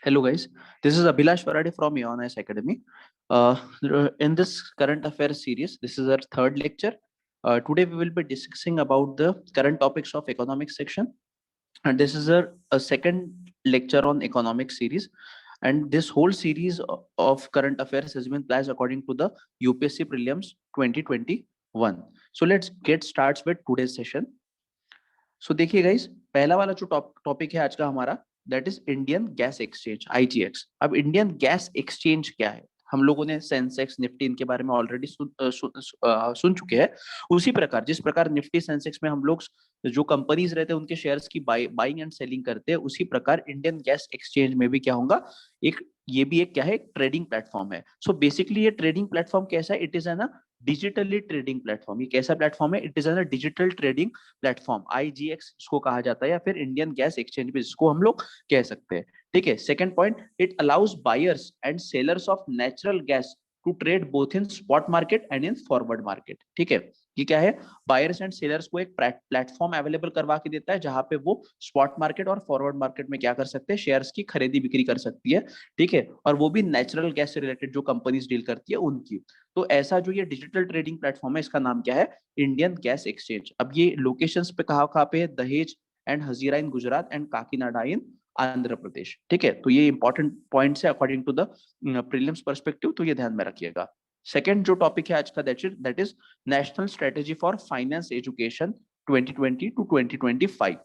Hello guys, this is Abhilash Warhade from UNICE Academy. Uh, in this current affairs series, this is our third lecture. Today we will be discussing about the current topics of economics section, and this is a second lecture on economics series. And this whole series of current affairs has been planned according to the UPSC Prelims 2021. So let's get started with today's session. सो देखिए guys, पहला वाला जो topic है आज का हमारा, that is Indian gas exchange IGX। अब Indian gas exchange क्या है, हम लोगों ने सेंसेक्स निफ्टी इनके बारे में ऑलरेडी सुन चुके हैं। उसी प्रकार जिस प्रकार निफ्टी सेंसेक्स में हम लोग जो कंपनीज रहते हैं उनके शेयर्स की बाइंग एंड सेलिंग करते हैं, उसी प्रकार इंडियन गैस एक्सचेंज में भी क्या होगा, एक ये भी एक क्या है, ट्रेडिंग प्लेटफॉर्म है। सो बेसिकली ये ट्रेडिंग प्लेटफॉर्म कैसा है, it is N digitally trading platform. ये कैसा प्लेटफॉर्म है, it is N digital trading platform, IGX इसको कहा जाता है, या फिर इंडियन गैस एक्सचेंज भी जिसको हम लोग कह सकते हैं। ठीक है, second point, it allows buyers and sellers of natural gas to trade both in spot market and in forward market. ठीक है, ये क्या है, बायर्स एंड सेलर्स को एक प्लेटफॉर्म अवेलेबल करवा के देता है जहां पे वो स्पॉट मार्केट और फॉरवर्ड मार्केट में क्या कर सकते हैं, शेयर्स की खरीदी बिक्री कर सकती है। ठीक है, और वो भी नेचुरल गैस से रिलेटेड जो कंपनीज डील करती है उनकी। तो ऐसा जो ये डिजिटल ट्रेडिंग प्लेटफॉर्म है, इसका नाम क्या है, इंडियन गैस एक्सचेंज। अब ये लोकेशंस पे कहाँ पे है, Dahej and Hazira in Gujarat and Kakinada in Andhra Pradesh. ठीक है, तो ये इंपॉर्टेंट पॉइंट्स है according to the prelims perspective, तो ये ध्यान में रखिएगा। सेकंड जो टॉपिक है आज का, that is national strategy for finance education 2020 to 2025।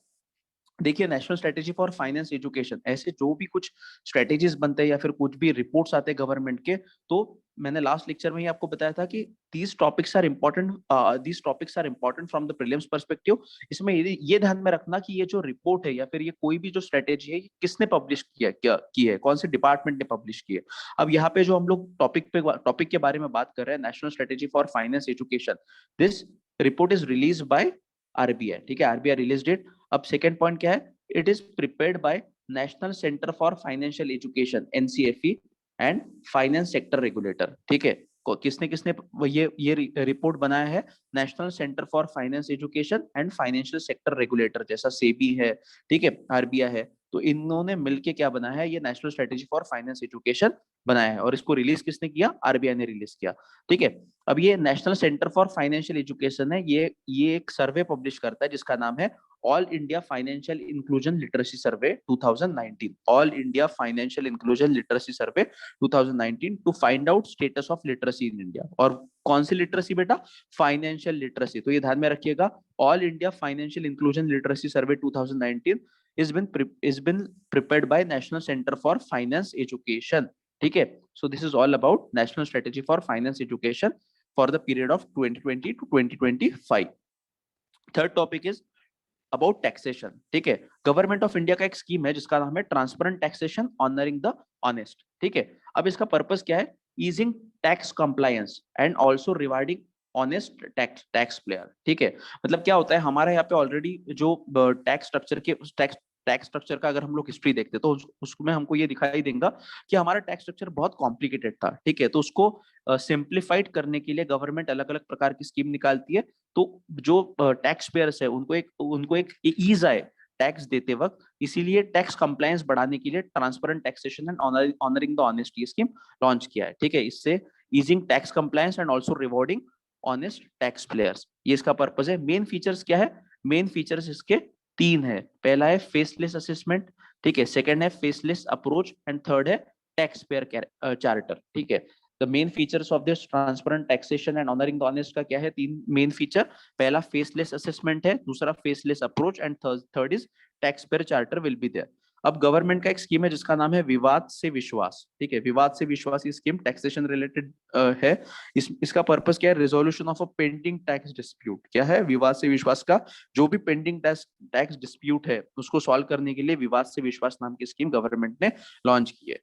देखिए, national strategy for finance education, ऐसे जो भी कुछ स्ट्रेटेजीज बनते हैं या फिर कुछ भी रिपोर्ट्स आते हैं गवर्नमेंट के, तो मैंने लास्ट लेक्चर में ही आपको बताया था कि these topics are important from the prelims perspective. इसमें ये ध्यान में रखना कि ये जो रिपोर्ट है या फिर ये कोई भी जो स्ट्रेटेजी है, ये किसने पब्लिश किया, क्या की है, कौन से डिपार्टमेंट ने पब्लिश की है। अब यहाँ पे जो हम लोग टॉपिक के बारे में बात कर रहे हैं, national strategy for finance education, this report is release by RBI। ठीक है, RBI रिलीज डेट। अब सेकेंड पॉइंट क्या है, it is prepared by national centre for financial education NCFE and finance sector regulator. ठीक है, किसने किसने ये रिपोर्ट बनाया है, national centre for finance education and financial sector regulator, जैसा सेबी है, ठीक है, RBI है, तो इन्होंने मिलके क्या बनाया है, ये national strategy for finance education बनाया है। और इसको रिलीज किसने किया, RBI ने रिलीज किया। ठीक है, अब ये national centre for financial education है, ये एक सर्वे पब्लिश करता है जिसका नाम है all India financial inclusion literacy survey 2019। All India financial inclusion literacy survey 2019 to find out status of literacy in India. और कौन सी लिटरेसी बेटा, फाइनेंशियल लिटरेसी। तो ये ध्यान में रखिएगा, all India financial inclusion literacy survey 2019 is been prepared by National Center for Finance Education। ठीक है, so this is all about national strategy for finance education for the period of 2020 to 2025। Third topic is about taxation. ठीक है, government of India का एक scheme है जिसका नाम है transparent taxation honouring the honest. ठीक है, अब इसका पर्पस क्या है, easing tax compliance and also rewarding honest tax player. ठीक है, मतलब क्या होता है, हमारे यहाँ पे ऑलरेडी जो टैक्स स्ट्रक्चर का अगर हम लोग हिस्ट्री देखते तो उसमें हमको ये दिखाई देगा कि हमारा टैक्स स्ट्रक्चर बहुत कॉम्प्लिकेटेड था। ठीक है, तो उसको सिंप्लीफाइड करने के लिए गवर्नमेंट अलग अलग प्रकार की स्कीम निकालती है, तो जो टैक्स पेयर्स है उनको एक ईज आए टैक्स देते वक्त, इसीलिए टैक्स कंप्लायंस बढ़ाने के लिए transparent taxation and honouring the honest ये स्कीम लॉन्च किया है। ठीक है, इससे easing tax compliance and also rewarding honest tax players, ये इसका पर्पस है। मेन फीचर्स क्या है, मेन फीचर्स इसके तीन है। पहला है फेसलेस असेसमेंट, ठीक है, सेकंड है फेसलेस अप्रोच एंड थर्ड है टैक्स पेयर चार्टर। ठीक है, the main features of this transparent taxation and honouring the honest का क्या है, तीन मेन फीचर। पहला फेसलेस असेसमेंट है, दूसरा faceless approach and third is tax payer charter will be there. अब गवर्नमेंट का एक स्कीम है जिसका नाम है विवाद से विश्वास। ठीक है, विवाद से विश्वास ये स्कीम टैक्सेशन रिलेटेड है। इसका पर्पस क्या है, resolution of a pending tax dispute. क्या है, विवाद से विश्वास का जो भी पेंडिंग टैक्स डिस्प्यूट है उसको सॉल्व करने के लिए विवाद से विश्वास नाम की स्कीम गवर्नमेंट ने लॉन्च की है।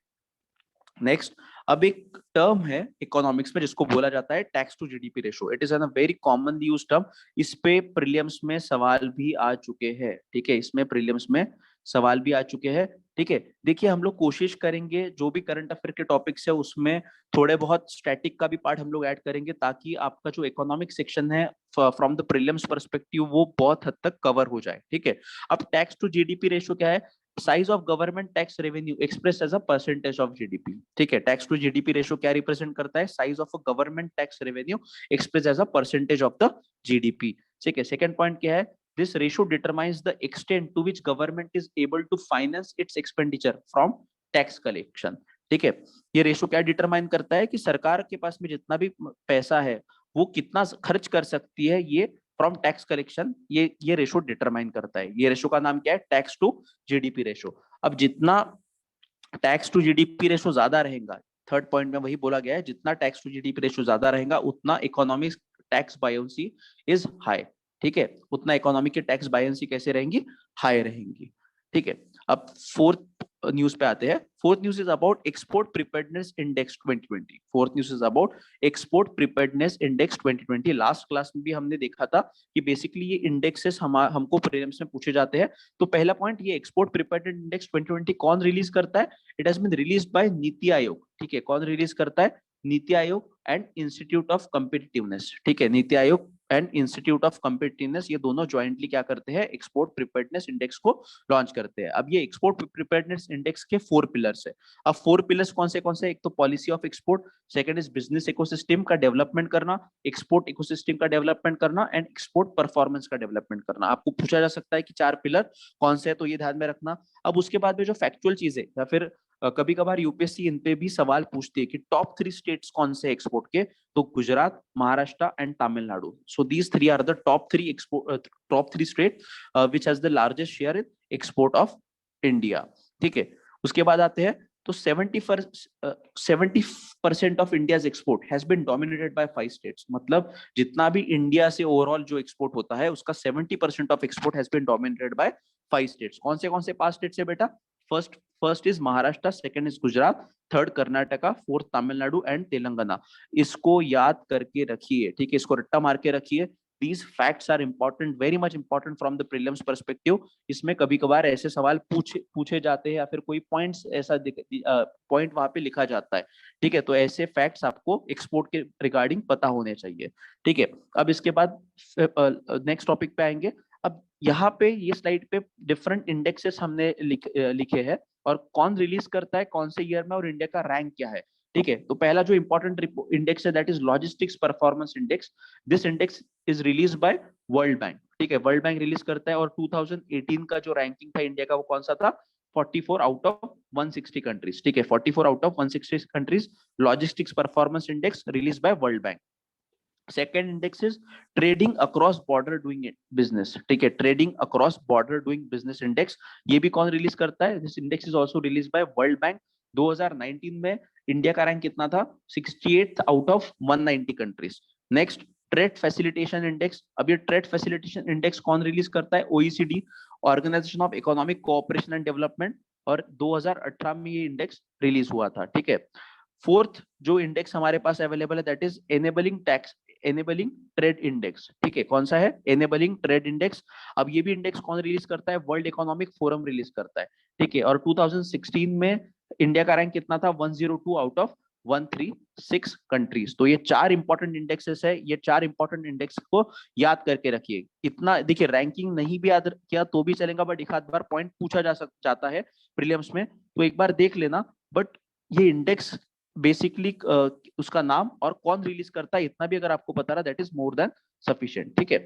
नेक्स्ट, अब एक टर्म है इकोनॉमिक्स में जिसको बोला जाता है tax to GDP ratio. It is an very commonly used term. इस पे प्रीलिम्स में सवाल भी आ चुके हैं। ठीक है, इसमें प्रीलिम्स में सवाल भी आ चुके हैं। ठीक है, देखिए हम लोग कोशिश करेंगे जो भी करंट अफेयर के टॉपिक्स है उसमें थोड़े बहुत स्टैटिक का भी पार्ट हम लोग ऐड करेंगे, ताकि आपका जो इकोनॉमिक सेक्शन है फ्रॉम द प्रीलिम्स पर्सपेक्टिव वो बहुत हद तक कवर हो जाए। ठीक है, अब टैक्स टू जीडीपी रेशो क्या है, size of government tax revenue express as a percentage of GDP. ठीक है, टैक्स टू जीडीपी रेशियो क्या रिप्रेजेंट करता है? Size of a government tax revenue express as a percentage of the GDP. ठीक है, second point क्या है? This ratio determines the extent to which government is able to finance its expenditure from tax collection. ठीक है, ये ratio क्या determine करता है कि सरकार के पास में जितना भी पैसा है वो कितना खर्च कर सकती है ये फ्रॉम टैक्स कलेक्शन। ये रेशो डिटरमाइन करता है। ये रेशो का नाम क्या है? Tax to GDP ratio. अब जितना टैक्स टू जीडीपी रेशो ज्यादा रहेगा, थर्ड पॉइंट में वही बोला गया है, जितना टैक्स टू जीडीपी रेशो ज्यादा रहेगा उतना economic tax buoyancy is high. ठीक है, उतना इकोनॉमी की टैक्स बायोंसी कैसे रहेंगी? हाई रहेंगी। ठीक है, अब फोर्थ न्यूज पे आते हैं। Fourth news is about export preparedness index 2020। Fourth news is about export preparedness index 2020। Last class में भी हमने देखा था कि बेसिकली ये इंडेक्सेस हमको प्रीलिम्स में पूछे जाते हैं। तो पहला पॉइंट, ये एक्सपोर्ट प्रिपेयर्डनेस इंडेक्स 2020 कौन रिलीज करता है? It has been released by NITI Aayog. ठीक है, कौन रिलीज करता है? NITI Aayog and institute of competitiveness. ठीक है, NITI Aayog and institute of competitiveness ये दोनों ज्वाइंटली क्या करते हैं? एक्सपोर्ट प्रिपेयर्डनेस इंडेक्स को लॉन्च करते हैं। अब ये एक्सपोर्ट प्रिपेयर्डनेस इंडेक्स के 4 पिलर्स है। अब 4 पिलर्स कौन से? एक तो policy of export, second is business ecosystem का डेवलपमेंट करना, एक्सपोर्ट इकोसिस्टम का डेवलपमेंट करना एंड एक्सपोर्ट परफॉर्मेंस का डेवलपमेंट करना। आपको पूछा जा सकता है कि 4 पिलर कौन से है, तो ये ध्यान में रखना। अब उसके बाद में जो फैक्चुअल चीजें या फिर कभी कभार यूपीएससी इन पे भी सवाल पूछती है कि टॉप 3 स्टेट्स कौन से एक्सपोर्ट के? तो Gujarat, Maharashtra and Tamil Nadu. So these 3 are the top 3 export, top 3 state which has the largest share in export of India. ठीक है, उसके बाद आते हैं तो 70% of India's export has been dominated by 5 states. मतलब जितना भी इंडिया से ओवरऑल जो एक्सपोर्ट होता है उसका 70% of export has been dominated by 5 states. कौन से 5 स्टेट्स है बेटा? First is Maharashtra, second is Gujarat, third Karnataka, fourth Tamil Nadu and Telangana. इसको याद करके रखिए। ठीक है, इसको रट्टा मार के रखिए। These facts are important, very much important from the prelims perspective. इसमें कभी कभार ऐसे सवाल पूछे जाते हैं या फिर कोई पॉइंट्स ऐसा पॉइंट वहां पे लिखा जाता है। ठीक है, तो ऐसे फैक्ट्स आपको एक्सपोर्ट के रिगार्डिंग पता होने चाहिए। ठीक है, अब इसके बाद नेक्स्ट टॉपिक पे आएंगे। अब यहाँ पे ये स्लाइड पे डिफरेंट इंडेक्सेस हमने लिखे हैं और कौन रिलीज करता है कौन से ईयर में और इंडिया का रैंक क्या है। ठीक है, तो पहला जो इंपॉर्टेंट इंडेक्स है that is logistics performance index. This index is release by world bank. ठीक है, वर्ल्ड बैंक रिलीज करता है और 2018 का जो रैंकिंग था इंडिया का वो कौन सा था? 44 आउट ऑफ 160 कंट्रीज। ठीक है, 44 out of 160 countries logistics performance index release by world bank. Second index is trading across border doing business. ठीक है, trading across border doing business index, ये भी कौन रिलीज करता है? This index is also release by world bank. 2019 में India का rank कितना था? 68th out of 190 countries. Next, trade facilitation index. अब ये ट्रेड फैसिलिटेशन इंडेक्स कौन रिलीज करता है? OECD, organisation of economic cooperation and development, और 2018 में ये इंडेक्स रिलीज हुआ था। ठीक है, फोर्थ जो इंडेक्स हमारे पास अवेलेबल है that is enabling trade index. ठीक है, कौन सा है? Enabling trade index. अब ये भी इंडेक्स कौन रिलीज करता है? वर्ल्ड इकोनॉमिक फोरम रिलीज करता है। ठीक है, और 2016 में इंडिया का रैंक कितना था? 102 आउट ऑफ 136 कंट्रीज। तो ये 4 इंपॉर्टेंट इंडेक्सेस है। ये 4 इंपॉर्टेंट इंडेक्स को याद करके रखिए। इतना देखिए, रैंकिंग नहीं भी याद किया तो भी चलेगा, बट एक आध बार पॉइंट पूछा जाता है प्रीलिम्स में, तो एक बार देख लेना। बट ये इंडेक्स बेसिकली उसका नाम और कौन रिलीज करता है इतना भी अगर आपको पता रहा that is more than sufficient. ठीक है,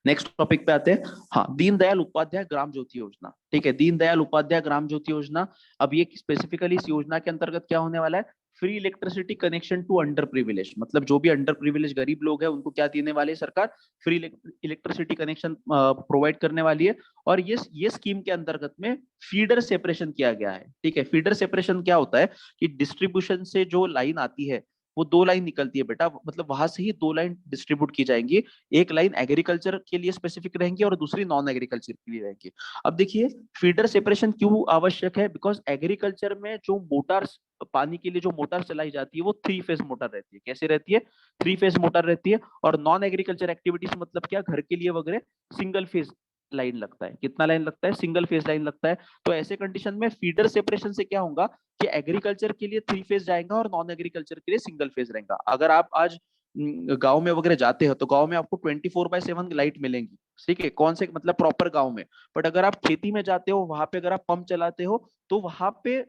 नेक्स्ट टॉपिक पे आते हैं। हाँ, दीनदयाल उपाध्याय ग्राम ज्योति योजना। ठीक है, दीनदयाल उपाध्याय ग्राम ज्योति योजना। अब ये स्पेसिफिकली इस योजना के अंतर्गत क्या होने वाला है? Free electricity connection to under privilege. मतलब जो भी अंडर प्रिविलेज गरीब लोग हैं उनको क्या देने वाली है सरकार? फ्री इलेक्ट्रिसिटी कनेक्शन प्रोवाइड करने वाली है। और ये स्कीम के अंतर्गत में फीडर सेपरेशन किया गया है। ठीक है, फीडर सेपरेशन क्या होता है कि डिस्ट्रीब्यूशन से जो लाइन आती है वो 2 लाइन निकलती है बेटा, मतलब वहां से ही 2 लाइन डिस्ट्रीब्यूट की जाएंगी। एक लाइन एग्रीकल्चर के लिए स्पेसिफिक रहेंगी और दूसरी नॉन एग्रीकल्चर के लिए रहेगी। अब देखिए, फीडर सेपरेशन क्यों आवश्यक है? बिकॉज एग्रीकल्चर में जो मोटर पानी के लिए जो मोटर चलाई जाती है वो 3 फेज मोटर रहती है। कैसे रहती है? 3 फेज मोटर रहती है। और नॉन एग्रीकल्चर एक्टिविटीज मतलब क्या? घर के लिए वगैरह सिंगल फेज लाइन लगता है। कितना लाइन लगता है? सिंगल फेज लाइन लगता है। तो ऐसे कंडीशन में फीडर सेपरेशन से क्या होगा कि एग्रीकल्चर के लिए 3 फेज जाएगा और नॉन एग्रीकल्चर के लिए सिंगल फेज रहेगा। अगर आप आज गांव में वगैरह जाते हो तो गांव में आपको 24/7 लाइट मिलेंगी। ठीक है, कौन से मतलब प्रॉपर गांव में। बट अगर आप खेती में जाते हो, वहां पे अगर आप पंप चलाते हो, तो वहां पे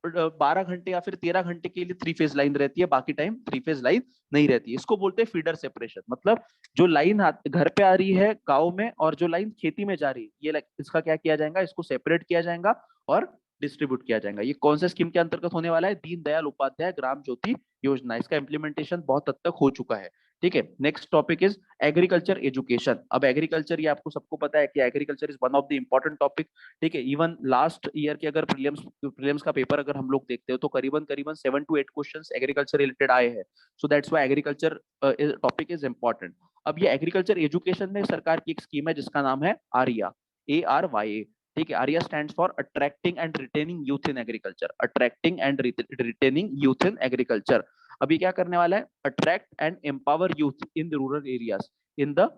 12 घंटे या फिर 13 घंटे के लिए 3 फेज लाइन रहती है, बाकी टाइम 3 फेज लाइन नहीं रहती है। इसको बोलते हैं फीडर सेपरेशन। मतलब जो लाइन घर पे आ रही है गांव में और जो लाइन खेती में जा रही है, ये इसका क्या किया जाएगा, इसको सेपरेट किया जाएगा और डिस्ट्रीब्यूट किया जाएगा। ये कौन से स्कीम के अंतर्गत होने वाला है, दीनदयाल उपाध्याय ग्राम ज्योति योजना। इसका इंप्लीमेंटेशन बहुत हद तक हो चुका है। ठीक है, next topic is agriculture education. अब एग्रीकल्चर, ये आपको सबको पता है कि agriculture is one of the important topic. ठीक है, इवन लास्ट ईयर के अगर प्रीलिम्स का पेपर अगर हम लोग देखते हो, तो करीबन करीबन 7 to 8 क्वेश्चंस एग्रीकल्चर रिलेटेड आए हैं। So that's why agriculture topic is important. अब ये एग्रीकल्चर एजुकेशन में सरकार की एक स्कीम है जिसका नाम है आर्या, ARYA। ठीक है, Arya stands for attracting and retaining youth in agriculture, attracting and retaining youth in agriculture. अभी क्या करने वाला है, attract and empower youth in the rural areas in the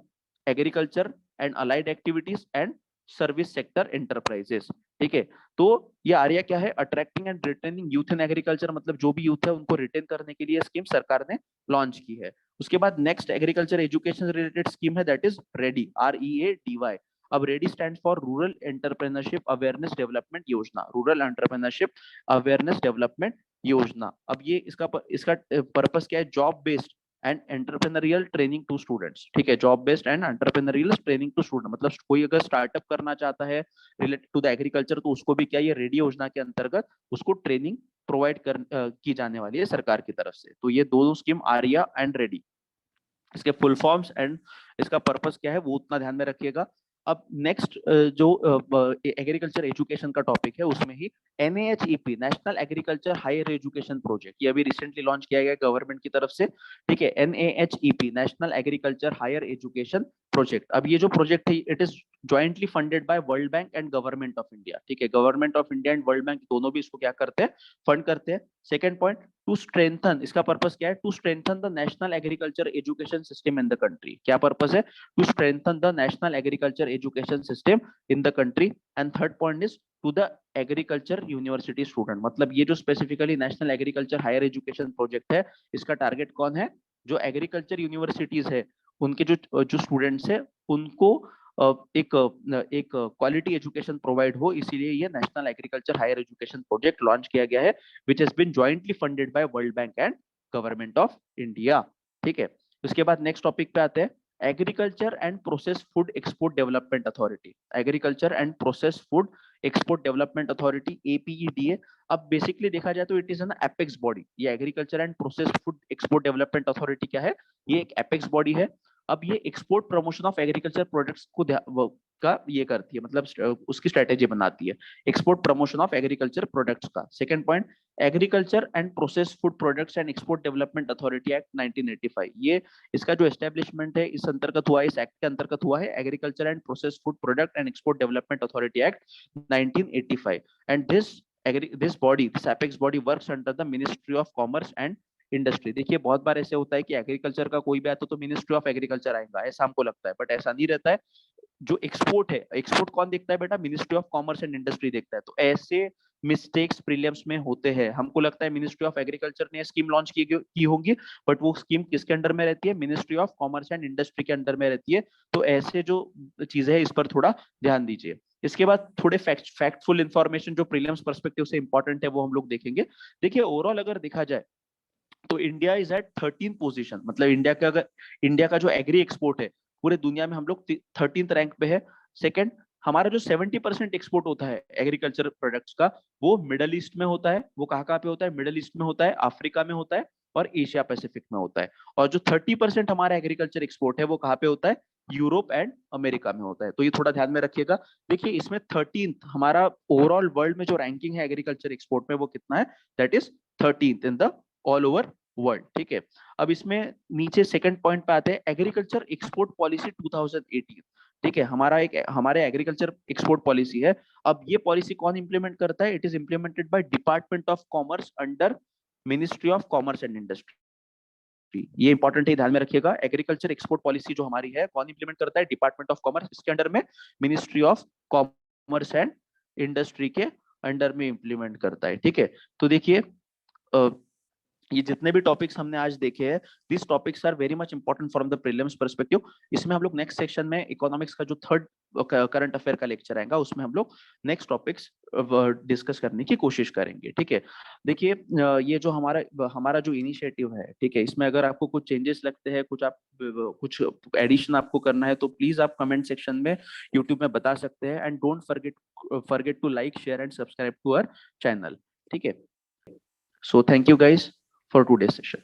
agriculture and allied activities and service sector enterprises. ठीक है, तो ये आर्या क्या है, attracting and retaining youth in agriculture, मतलब जो भी यूथ है उनको रिटेन करने के लिए स्कीम सरकार ने लॉन्च की है। उसके बाद next agriculture education related scheme है, दैट इज रेडी, READY। अब ready stand for rural entrepreneurship awareness development yojana, rural entrepreneurship awareness development yojana. अब ये इसका पर्पस क्या है, job based and entrepreneurial training to students. ठीक है, job based and entrepreneurial training to student, मतलब कोई अगर स्टार्टअप करना चाहता है रिलेटेड टू द एग्रीकल्चर, तो उसको भी क्या ये रेडी योजना के अंतर्गत उसको ट्रेनिंग प्रोवाइड की जाने वाली है सरकार की तरफ से। तो ये दोनों स्कीम आर्या एंड रेडी, इसके फुल फॉर्म्स एंड इसका पर्पस क्या है वो उतना ध्यान में रखिएगा। अब नेक्स्ट जो एग्रीकल्चर एजुकेशन का टॉपिक है, उसमें ही NAHEP, national agriculture higher education project, ये अभी रिसेंटली लॉन्च किया गया गवर्नमेंट की तरफ से। ठीक है, NAHEP, national agriculture higher education project. अब ये जो प्रोजेक्ट है, it is jointly funded by world bank and government of India. ठीक है, government of India and world bank दोनों भी इसको क्या करते हैं, फंड करते हैं। सेकेंड पॉइंट, टू स्ट्रेंथन, इसका पर्पस क्या है, to strengthen the national agriculture education system in the country. क्या पर्पस है, to strengthen the national agriculture education system in the country. And third point is to the agriculture university student. मतलब ये जो specifically national agriculture higher education project है, इसका target कौन है, जो एग्रीकल्चर यूनिवर्सिटीज है उनके जो स्टूडेंट्स है उनको एक क्वालिटी एजुकेशन प्रोवाइड हो, इसीलिए ये national agriculture higher education project launch किया गया है, which has been jointly funded by world bank and government of India. ठीक है, उसके बाद नेक्स्ट टॉपिक पे आते हैं, agriculture and process food export development authority. Agriculture and process food export development authority, APEDA। अब बेसिकली देखा जाए तो it is an apex body. ये agriculture and process food export development authority क्या है, ये एक एपेक्स बॉडी है। अब ये export promotion of agriculture products का ये करती है, मतलब उसकी स्ट्रेटेजी बनाती है, export promotion of agriculture products का। Second point, agriculture and process food products and export development authority act 1985। ये इसका जो एस्टेब्लिशमेंट है इस अंतर्गत हुआ है, इस एक्ट के अंतर्गत हुआ है, agriculture and process food product and export development authority act 1985। And this body, this apex body works under the ministry of commerce and industry. देखिए बहुत बार ऐसे होता है कि एग्रीकल्चर का कोई भी आता तो मिनिस्ट्री ऑफ एग्रीकल्चर आएगा, ऐसा हमको लगता है, बट ऐसा नहीं रहता है। जो एक्सपोर्ट है, एक्सपोर्ट कौन देखता है बेटा, ministry of commerce and industry देखता है। तो ऐसे मिस्टेक्स प्रीलिम्स में होते हैं, हमको लगता है मिनिस्ट्री ऑफ एग्रीकल्चर ने स्कीम लॉन्च की होंगी, बट वो स्कीम किसके अंडर में रहती है, ministry of commerce and industry के अंडर में रहती है। तो ऐसे जो चीजें है इस पर थोड़ा ध्यान दीजिए। इसके बाद थोड़े फैक्टफुल इंफॉर्मेशन जो प्रीलिम्स पर्सपेक्टिव से इंपॉर्टेंट है वो हम लोग देखेंगे। देखिए ओवरऑल अगर देखा जाए तो इंडिया इज एट 13 पोजीशन, मतलब इंडिया का जो एग्री एक्सपोर्ट है पूरे दुनिया में हम लोग 13th रैंक पे है। सेकंड, हमारा जो 70% एक्सपोर्ट होता है एग्रीकल्चर प्रोडक्ट्स का, वो मिडल ईस्ट में होता है। वो कहाँ पे होता है, मिडल ईस्ट में होता है, अफ्रीका में होता है और एशिया पैसिफिक में होता है। और जो 30% हमारा एग्रीकल्चर एक्सपोर्ट है वो कहाँ पे होता है, यूरोप एंड अमेरिका में होता है। तो ये थोड़ा ध्यान में रखिएगा। देखिए इसमें 13th हमारा ओवरऑल वर्ल्ड में जो रैंकिंग है एग्रीकल्चर एक्सपोर्ट में वो कितना है, that is 13th in the all over world. ठीक है, अब इसमें नीचे सेकंड पॉइंट पे आते हैं, एग्रीकल्चर एक्सपोर्ट पॉलिसी 2018। ठीक है, हमारे एग्रीकल्चर एक्सपोर्ट पॉलिसी है। अब ये पॉलिसी कौन इंप्लीमेंट करता है, it is implemented by department of commerce under ministry of commerce and industry. ये इंपॉर्टेंट है, ध्यान में रखिएगा। एग्रीकल्चर एक्सपोर्ट पॉलिसी जो हमारी है कौन इंप्लीमेंट करता है, डिपार्टमेंट ऑफ कॉमर्स, इसके अंडर में ministry of commerce and industry के अंडर में इंप्लीमेंट करता है। ठीक है, तो देखिए ये जितने भी टॉपिक्स हमने आज देखे हैं, this topics are very much important from the prelims perspective. इसमें हम लोग नेक्स्ट सेक्शन में इकोनॉमिक्स का जो थर्ड करंट अफेयर का लेक्चर आएगा, उसमें हम लोग नेक्स्ट टॉपिक्स डिस्कस करने की कोशिश करेंगे। ठीक है, देखिए ये जो हमारा हमारा जो इनिशिएटिव है, ठीक है, इसमें अगर आपको कुछ चेंजेस लगते हैं, कुछ एडिशन आपको करना है, तो प्लीज आप कमेंट सेक्शन में यूट्यूब में बता सकते हैं। And don't forget to like, share and subscribe to our channel. ठीक है, so thank you guys for today's session.